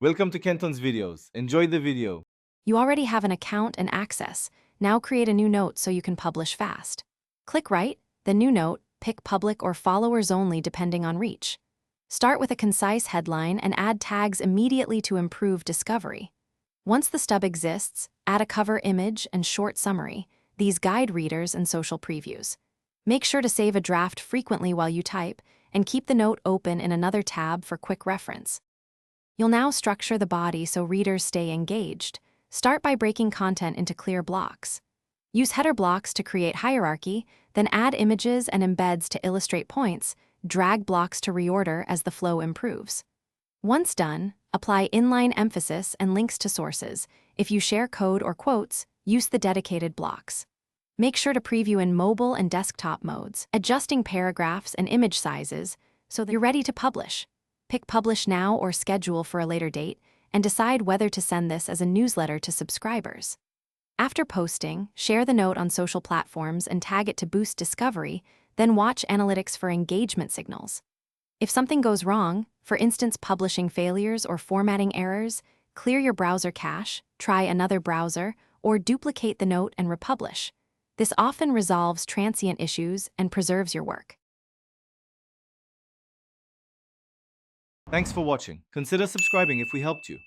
Welcome to Kenton's videos. Enjoy the video. You already have an account and access. Now create a new note so you can publish fast. Click Write, then New Note, pick Public or Followers Only depending on reach. Start with a concise headline and add tags immediately to improve discovery. Once the stub exists, add a cover image and short summary. These guide readers and social previews. Make sure to save a draft frequently while you type, and keep the note open in another tab for quick reference. You'll now structure the body so readers stay engaged. Start by breaking content into clear blocks. Use header blocks to create hierarchy, then add images and embeds to illustrate points, drag blocks to reorder as the flow improves. Once done, apply inline emphasis and links to sources. If you share code or quotes, use the dedicated blocks. Make sure to preview in mobile and desktop modes, adjusting paragraphs and image sizes so that you're ready to publish. Pick Publish Now or Schedule for a later date, and decide whether to send this as a newsletter to subscribers. After posting, share the note on social platforms and tag it to boost discovery, then watch analytics for engagement signals. If something goes wrong, for instance publishing failures or formatting errors, clear your browser cache, try another browser, or duplicate the note and republish. This often resolves transient issues and preserves your work. Thanks for watching. Consider subscribing if we helped you.